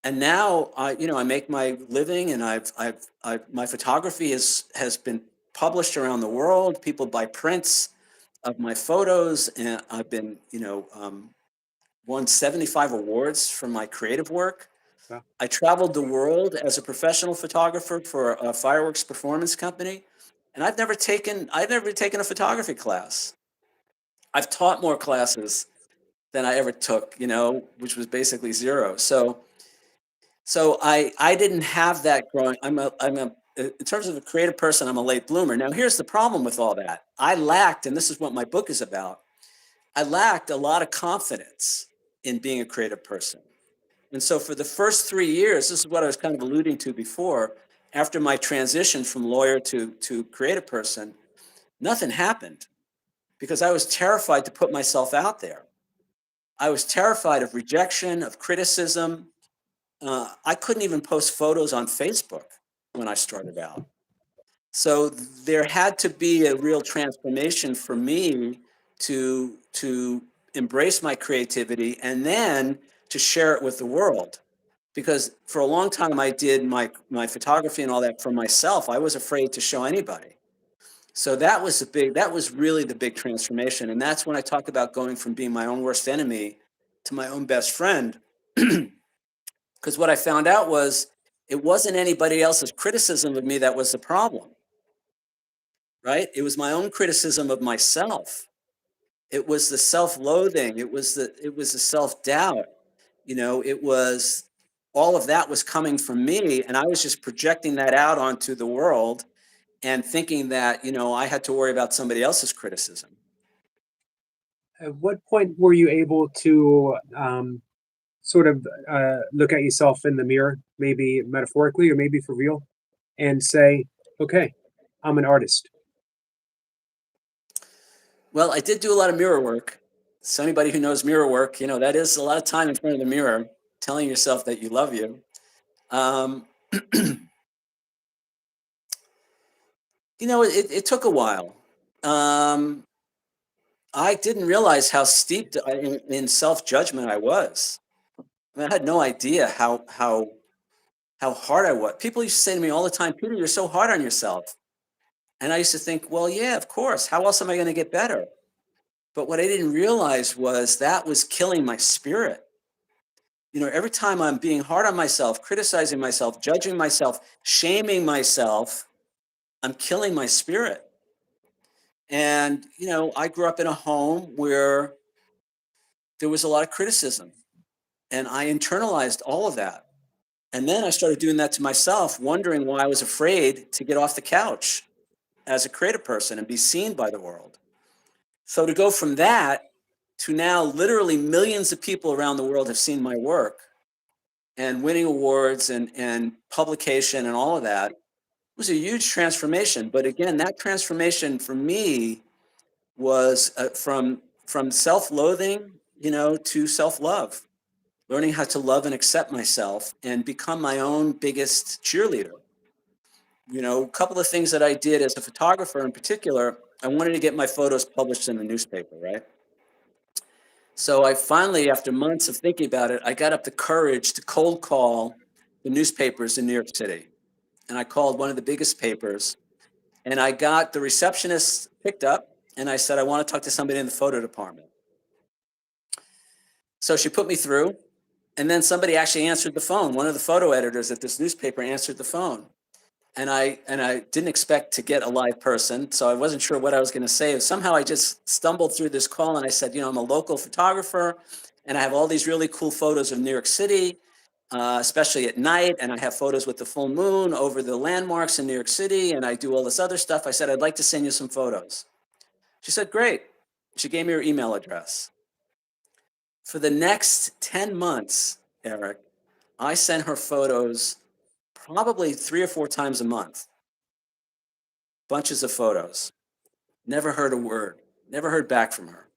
and now I make my living, and my photography has been published around the world. People buy prints of my photos, and I've been, won 75 awards for my creative work. Wow. I traveled the world as a professional photographer for a fireworks performance company, and I've never taken a photography class. I've taught more classes than I ever took, which was basically zero. So I didn't have that growing. I'm a in terms of a creative person, I'm a late bloomer. Now here's the problem with all that. I lacked, and this is what my book is about. I lacked a lot of confidence in being a creative person. And so for the first 3 years, this is what I was kind of alluding to before, after my transition from lawyer to creative person, nothing happened because I was terrified to put myself out there. I was terrified of rejection, of criticism. I couldn't even post photos on Facebook when I started out. So there had to be a real transformation for me to embrace my creativity and then to share it with the world. Because for a long time I did my photography and all that for myself. I was afraid to show anybody. So that was really the big transformation. And that's when I talk about going from being my own worst enemy to my own best friend. Because what I found out was it wasn't anybody else's criticism of me that was the problem, right? It was my own criticism of myself. It was the self-loathing. It was the self-doubt. It was all of that was coming from me, and I was just projecting that out onto the world and thinking that, I had to worry about somebody else's criticism. At what point were you able to sort of look at yourself in the mirror, maybe metaphorically or maybe for real, and say, okay, I'm an artist? Well, I did do a lot of mirror work. So anybody who knows mirror work, that is a lot of time in front of the mirror telling yourself that you love you. Um, it took a while. Um, I didn't realize how steeped in self-judgment I was. I mean, I had no idea how hard I was. People used to say to me all the time, Peter, you're so hard on yourself. And I used to think, well, yeah, of course. How else am I going to get better? But what I didn't realize was that was killing my spirit. Every time I'm being hard on myself, criticizing myself, judging myself, shaming myself, I'm killing my spirit. And, I grew up in a home where there was a lot of criticism, and I internalized all of that. And then I started doing that to myself, wondering why I was afraid to get off the couch as a creative person and be seen by the world. So to go from that to now literally millions of people around the world have seen my work and winning awards and publication and all of that was a huge transformation. But again, that transformation for me was from self-loathing, to self-love, learning how to love and accept myself and become my own biggest cheerleader. A couple of things that I did as a photographer in particular, I wanted to get my photos published in the newspaper, right? So I finally, after months of thinking about it, I got up the courage to cold call the newspapers in New York City. And I called one of the biggest papers, and I got the receptionist picked up, and I said, I want to talk to somebody in the photo department. So she put me through, and then somebody actually answered the phone. One of the photo editors at this newspaper answered the phone. And I didn't expect to get a live person, so I wasn't sure what I was going to say. Somehow I just stumbled through this call, and I said, I'm a local photographer, and I have all these really cool photos of New York City, especially at night, and I have photos with the full moon over the landmarks in New York City, and I do all this other stuff. I said, I'd like to send you some photos. She said, great. She gave me her email address. For the next 10 months, Eric, I sent her photos probably 3 or 4 times a month, bunches of photos. Never heard a word, never heard back from her.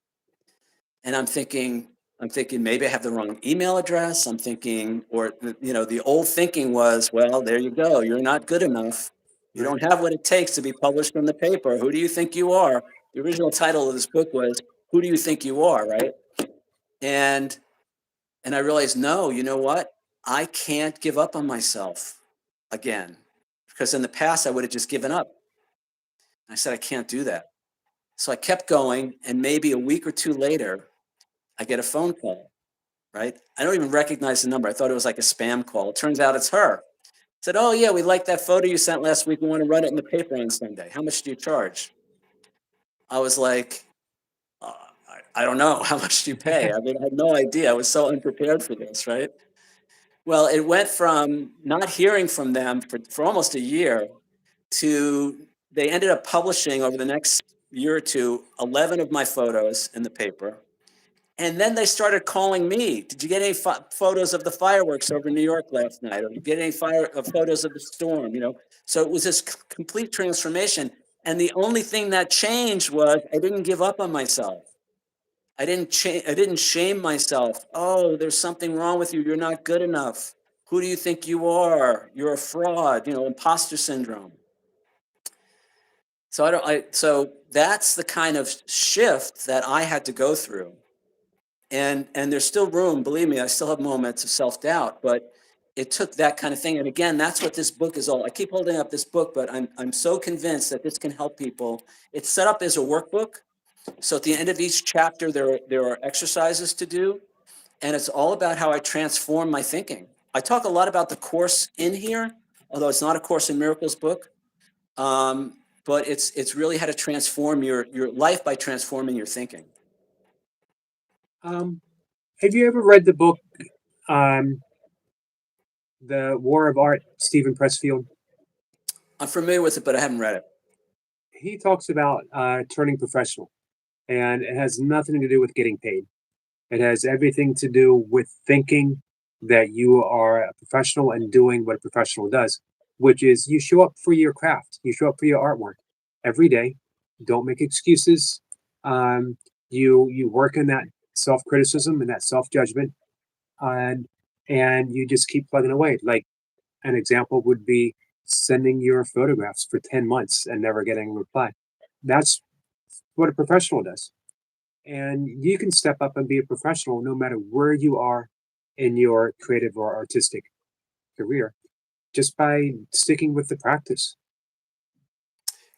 And I'm thinking, I'm thinking maybe I have the wrong email address. I'm thinking, or, the old thinking was, well, there you go. You're not good enough. You right, don't have what it takes to be published in the paper. Who do you think you are? The original title of this book was, Who Do You Think You Are, right? And and I realized, no, you know what? I can't give up on myself again. Because in the past I would have just given up. I said, I can't do that. So I kept going, and maybe a week or two later, I get a phone call, right? I don't even recognize the number. I thought it was like a spam call. It turns out it's her. Said, oh, yeah, we liked that photo you sent last week. We want to run it in the paper on Sunday. How much do you charge? I was like, uh, I don't know. How much do you pay? I mean, I had no idea. I was so unprepared for this, right? Well, it went from not hearing from them for almost a year to they ended up publishing over the next year or two 11 of my photos in the paper. And then they started calling me. Did you get any photos of the fireworks over New York last night? Or did you get any photos of the storm? So it was this complete transformation. And the only thing that changed was I didn't give up on myself. I didn't shame myself. Oh, there's something wrong with you. You're not good enough. Who do you think you are? You're a fraud. Imposter syndrome. So that's the kind of shift that I had to go through. And there's still room, believe me, I still have moments of self-doubt, but it took that kind of thing. And again, that's what this book is all. I keep holding up this book, but I'm so convinced that this can help people. It's set up as a workbook. So at the end of each chapter, there are exercises to do. And it's all about how I transform my thinking. I talk a lot about the Course in here, although it's not a Course in Miracles book. But it's really how to transform your life by transforming your thinking. um, have you ever read the book, um, The War of Art, Stephen Pressfield? I'm familiar with it, but I haven't read it. He talks about turning professional, and it has nothing to do with getting paid. It has everything to do with thinking that you are a professional and doing what a professional does, which is you show up for your craft, you show up for your artwork every day. Don't make excuses. Um, you work in that self criticism and that self judgment, and you just keep plugging away. Like an example would be sending your photographs for 10 months and never getting a reply. That's what a professional does. And you can step up and be a professional no matter where you are in your creative or artistic career just by sticking with the practice.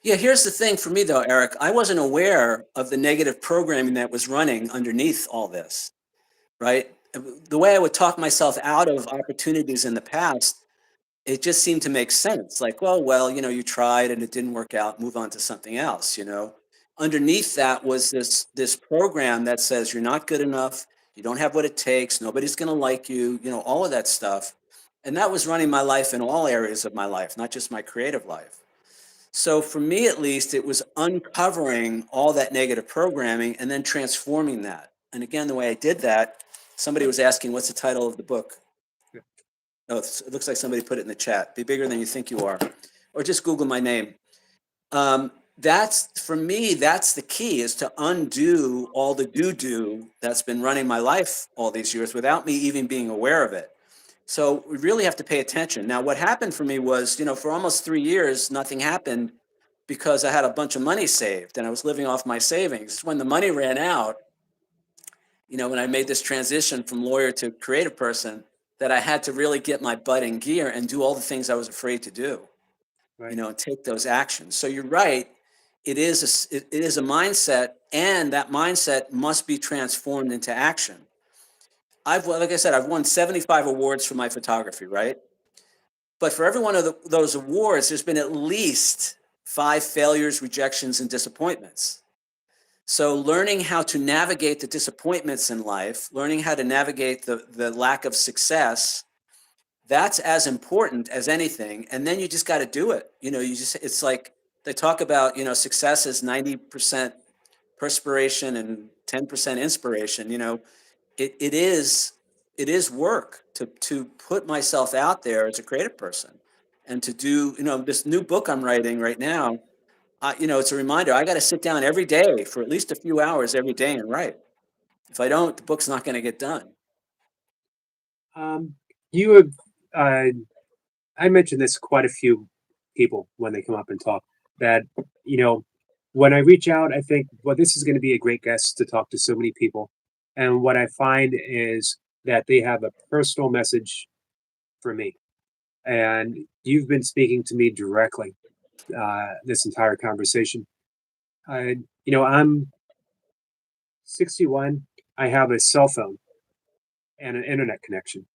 Yeah, here's the thing for me though, Eric. I wasn't aware of the negative programming that was running underneath all this, right? The way I would talk myself out of opportunities in the past, it just seemed to make sense. Like, well, you tried and it didn't work out, move on to something else. Underneath that was this program that says you're not good enough, you don't have what it takes, nobody's going to like you, all of that stuff. And that was running my life in all areas of my life, not just my creative life. So for me, at least, it was uncovering all that negative programming and then transforming that. And again, the way I did that, somebody was asking, what's the title of the book? Oh, it looks like somebody put it in the chat. Be bigger than you think you are. Or just Google my name. That's, for me, that's the key, is to undo all the doo-doo that's been running my life all these years without me even being aware of it. So we really have to pay attention. Now, what happened for me was, for almost 3 years, nothing happened because I had a bunch of money saved and I was living off my savings. When the money ran out, when I made this transition from lawyer to creative person, that I had to really get my butt in gear and do all the things I was afraid to do, Right. and take those actions. So you're right. It is a mindset, and that mindset must be transformed into action. Like I said, I've won 75 awards for my photography, right? But for every one of those awards, there's been at least 5 failures, rejections, and disappointments. So learning how to navigate the disappointments in life, learning how to navigate the lack of success, that's as important as anything. And then you just got to do it. It's like they talk about, success is 90% perspiration and 10% inspiration. It is work to put myself out there as a creative person and to do, this new book I'm writing right now. It's a reminder. I got to sit down every day for at least a few hours every day and write. If I don't, the book's not going to get done. Um, you have, I mentioned this quite a few people when they come up and talk that, you know, when I reach out, I think, well, this is going to be a great guest to talk to so many people. And what I find is that they have a personal message for me. And you've been speaking to me directly this entire conversation. Uh, I'm 61. I have a cell phone and an internet connection,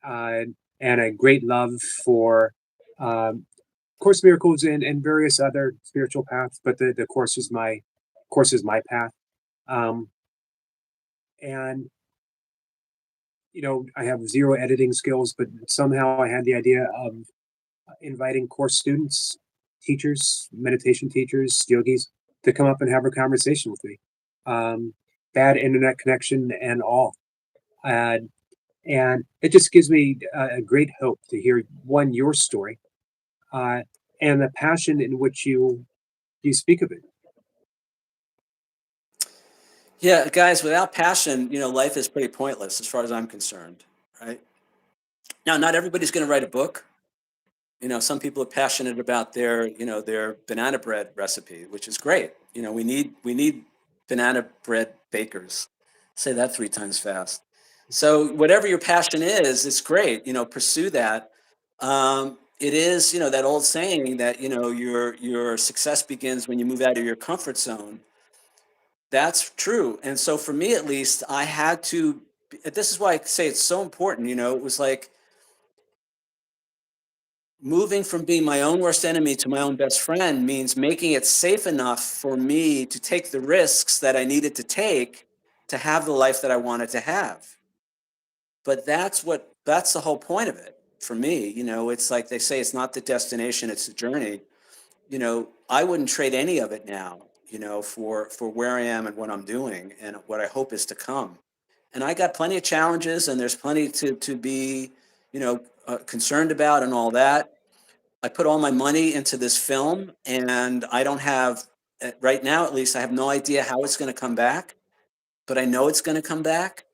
uh, and a great love for Course Miracles and various other spiritual paths. But the course is my path. Um, and I have zero editing skills, but somehow I had the idea of inviting course students, teachers, meditation teachers, yogis to come up and have a conversation with me. Um, Bad internet connection and all. Uh, and it just gives me a great hope to hear one, your story, uh, and the passion in which you speak of it. Yeah, guys, without passion, life is pretty pointless as far as I'm concerned, right? Now, not everybody's going to write a book. Some people are passionate about their banana bread recipe, which is great. We need banana bread bakers. Say that 3 times fast. So whatever your passion is, it's great. Pursue that. It is, that old saying that your success begins when you move out of your comfort zone. That's true. And so for me, at least, I had to. This is why I say it's so important. It was like moving from being my own worst enemy to my own best friend means making it safe enough for me to take the risks that I needed to take to have the life that I wanted to have. But that's the whole point of it for me. It's like they say it's not the destination, it's the journey. I wouldn't trade any of it now, for where I am and what I'm doing and what I hope is to come. And I got plenty of challenges and there's plenty to be, concerned about and all that. I put all my money into this film, and I don't have, right now at least, I have no idea how it's going to come back, but I know it's going to come back.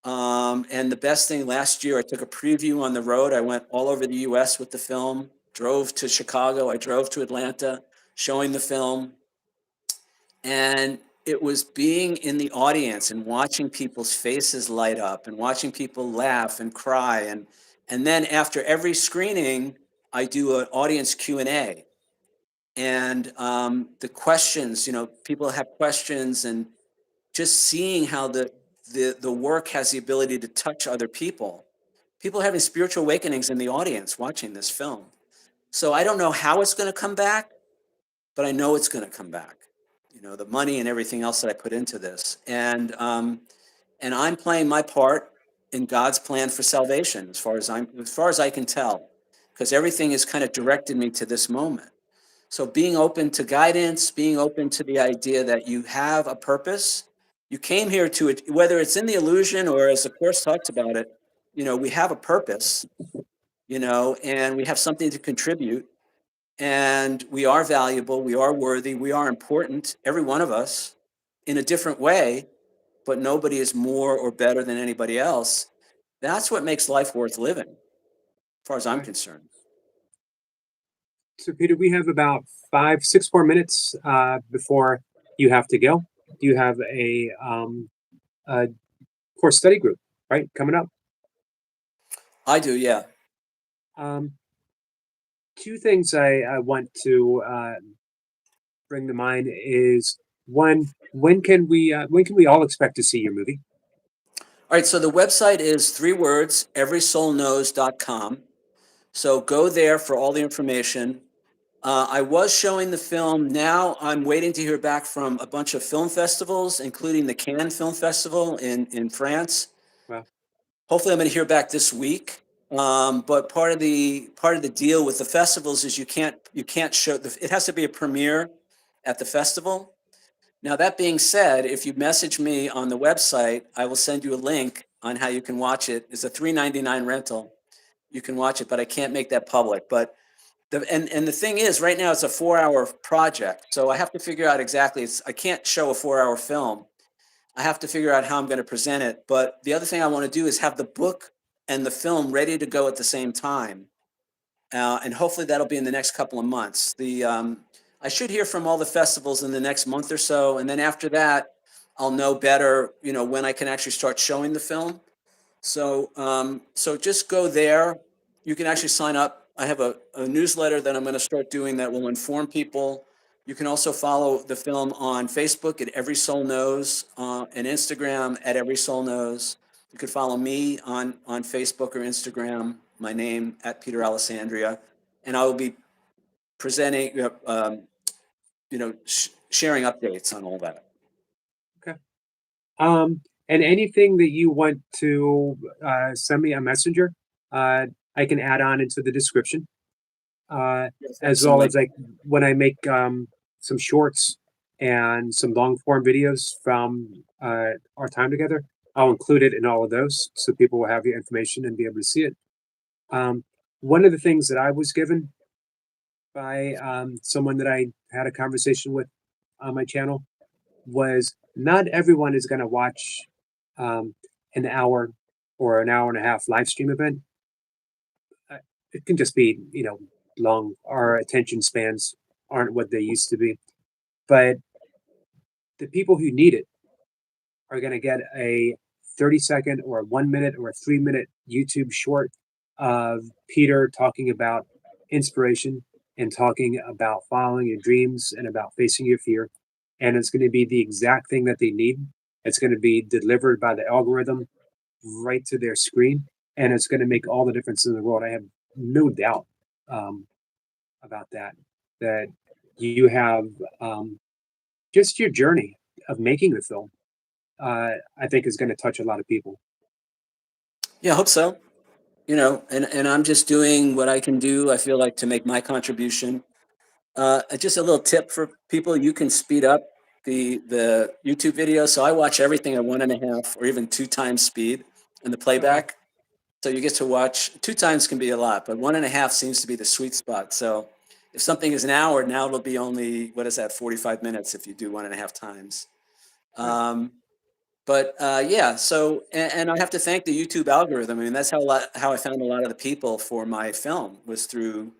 And the best thing last year, I took a preview on the road. I went all over the US with the film, drove to Chicago, I drove to Atlanta, showing the film. And it was being in the audience and watching people's faces light up and watching people laugh and cry. And then after every screening, I do an audience Q&A. And the questions, people have questions, and just seeing how the work has the ability to touch other people. People are having spiritual awakenings in the audience watching this film. So I don't know how it's going to come back, but I know it's going to come back. The money and everything else that I put into this, and I'm playing my part in God's plan for salvation, as far as I can tell, because everything has kind of directed me to this moment. So being open to guidance, being open to the idea that you have a purpose, you came here to it, whether it's in the illusion or as the course talks about it, we have a purpose, and we have something to contribute, and we are valuable, we are worthy, we are important, every one of us, in a different way, but nobody is more or better than anybody else. That's what makes life worth living, as far as I'm Okay. concerned. So, Peter, we have about 6 more minutes before you have to go. You have a course study group, right, coming up. I do, yeah. Um, Two things I want to bring to mind is one, when can we all expect to see your movie? All right, so the website is 3 words, everysoulknows.com. So go there for all the information. I was showing the film. Now I'm waiting to hear back from a bunch of film festivals, including the Cannes Film Festival in France. Well, Hopefully, I'm going to hear back this week. But part of the deal with the festivals is you can't show it has to be a premiere at the festival. Now that being said, if you message me on the website, I will send you a link on how you can watch it. It's a $3.99 rental. You can watch it, but I can't make that public. But and the thing is, right now it's a 4-hour project, so I have to figure out exactly. I can't show a 4-hour film. I have to figure out how I'm going to present it. But the other thing I want to do is have the book and the film ready to go at the same time. And hopefully that'll be in the next couple of months. I should hear from all the festivals in the next month or so, and then after that, I'll know better, when I can actually start showing the film. So just go there. You can actually sign up. I have a newsletter that I'm going to start doing that will inform people. You can also follow the film on Facebook at Every Soul Knows, and Instagram at Every Soul Knows. You can follow me on Facebook or Instagram, my name at Peter Alessandria, and I will be presenting, sharing updates on all that. Okay. And anything that you want to send me a messenger, I can add on into the description. Uh, Yes, I have as some well as links. like when I make some shorts and some long form videos from our time together, I'll include it in all of those so people will have your information and be able to see it. Um, one of the things that I was given by someone that I had a conversation with on my channel was not everyone is going to watch um, an hour or an hour and a half live stream event. Uh, It can just be, long. Our attention spans aren't what they used to be. But the people who need it are going to get a 30-second or a 1 minute or a 3 minute YouTube short of Peter talking about inspiration and talking about following your dreams and about facing your fear. And it's going to be the exact thing that they need. It's going to be delivered by the algorithm right to their screen. And it's going to make all the difference in the world. I have no doubt um, about that, that you have just your journey of making the film I think is going to touch a lot of people. Yeah, I hope so. And I'm just doing what I can do. I feel like to make my contribution. Just a little tip for people: you can speed up the YouTube video. So I watch everything at 1.5 or even 2 times speed in the Oh, wow. playback. So you get to watch 2 times can be a lot, but 1.5 seems to be the sweet spot. So if something is an hour, now it'll be only, what is that, 45 minutes if you do 1.5 times. Right. Um, but yeah, so and I have to thank the YouTube algorithm. I mean, that's how I found a lot of the people for my film was through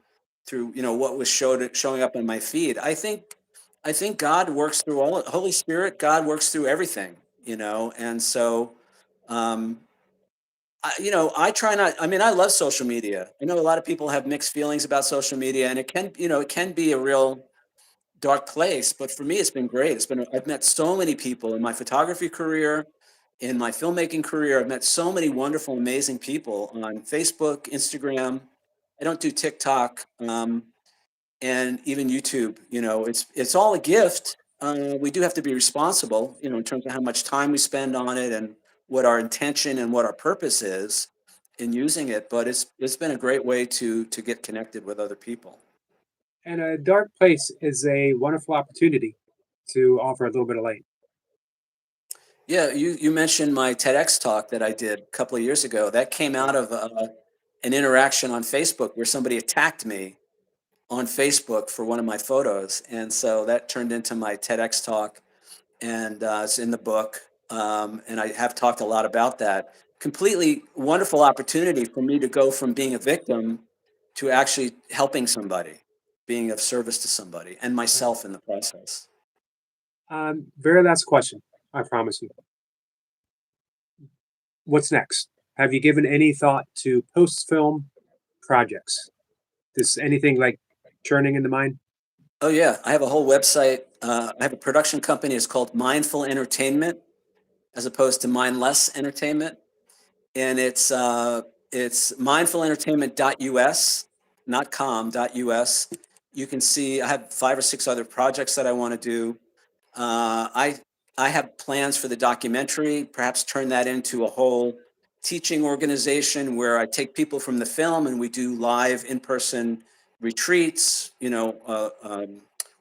what was showing up in my feed. I think God works through all Holy Spirit. God works through everything, and so. Um, I try not. I mean, I love social media. I know a lot of people have mixed feelings about social media, and it can be a real dark place. But for me, it's been great. I've met so many people in my photography career, in my filmmaking career. I've met so many wonderful, amazing people on Facebook, Instagram. I don't do TikTok. And even YouTube. It's all a gift. We do have to be responsible, in terms of how much time we spend on it and what our intention and what our purpose is in using it. But it's been a great way to get connected with other people. And a dark place is a wonderful opportunity to offer a little bit of light. Yeah, you mentioned my TEDx talk that I did a couple of years ago. That came Right. out of an interaction on Facebook where somebody attacked me on Facebook for one of my photos, and so that turned into my TEDx talk, and it's in the book. And I have talked a lot about that. Completely wonderful opportunity for me to go from being a victim to actually helping somebody, being of service to somebody, and Right. myself in the process. Very last question. I promise you. What's next? Have you given any thought to post film projects? Is anything like churning in the mind? Oh yeah, I have a whole website. I have a production company. It's called Mindful Entertainment, as opposed to Mindless Entertainment, and it's mindfulentertainment.us, not com.us. You can see I have 5 or 6 other projects that I want to do. I have plans for the documentary, perhaps turn that into a whole teaching organization where I take people from the film and we do live in-person retreats,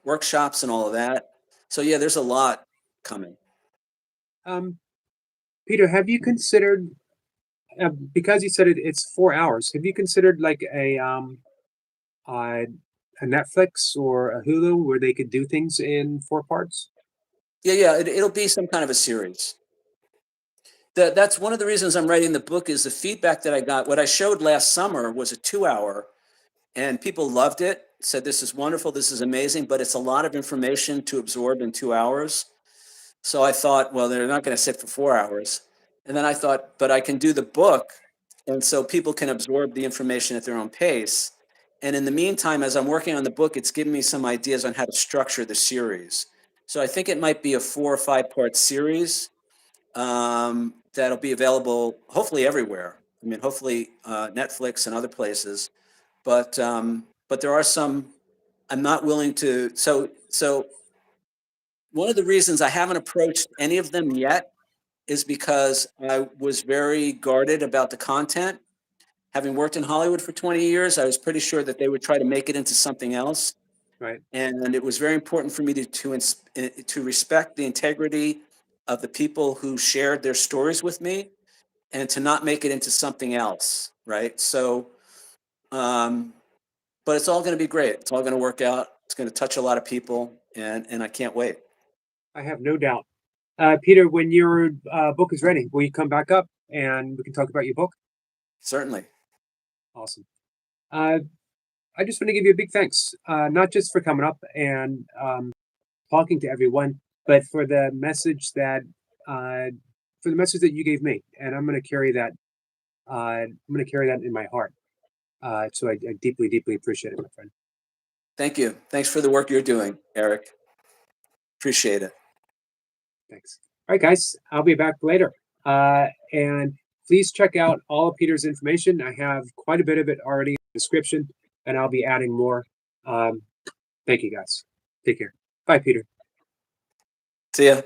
workshops and all of that. So yeah, there's a lot coming. Um, Peter, have you considered, because you said it's 4 hours, have you considered like uh, a Netflix or a Hulu where they could do things in 4 parts? Yeah, it'll be some kind of a series. That's one of the reasons I'm writing the book is the feedback that I got. What I showed last summer was a 2 hour, and people loved it, said, this is wonderful, this is amazing, but it's a lot of information to absorb in 2 hours. So I thought, well, they're not going to sit for 4 hours. And then I thought, but I can do the book. And so people can absorb the information at their own pace. And in the meantime, as I'm working on the book, it's given me some ideas on how to structure the series. So I think it might be a 4 or 5 part series that'll be available hopefully everywhere. I mean, hopefully Netflix and other places. But there are some I'm not willing to. So one of the reasons I haven't approached any of them yet is because I was very guarded about the content. Having worked in Hollywood for 20 years, I was pretty sure that they would try to make it into something else. Right. And it was very important for me to respect the integrity of the people who shared their stories with me and to not make it into something else. Right. So, but it's all going to be great. It's all going to work out. It's going to touch a lot of people, and I can't wait. I have no doubt. Peter, when your book is ready, will you come back up and we can talk about your book? Certainly. Awesome. I just want to give you a big thanks, not just for coming up and talking to everyone, but for the message that you gave me, and I'm going to carry that. I'm going to carry that in my heart. So I deeply, deeply appreciate it, my friend. Thank you. Thanks for the work you're doing, Eric. Appreciate it. Thanks. All right, guys, I'll be back later. And please check out all of Peter's information. I have quite a bit of it already in the description, and I'll be adding more. Thank you, guys. Take care. Bye, Peter. See ya.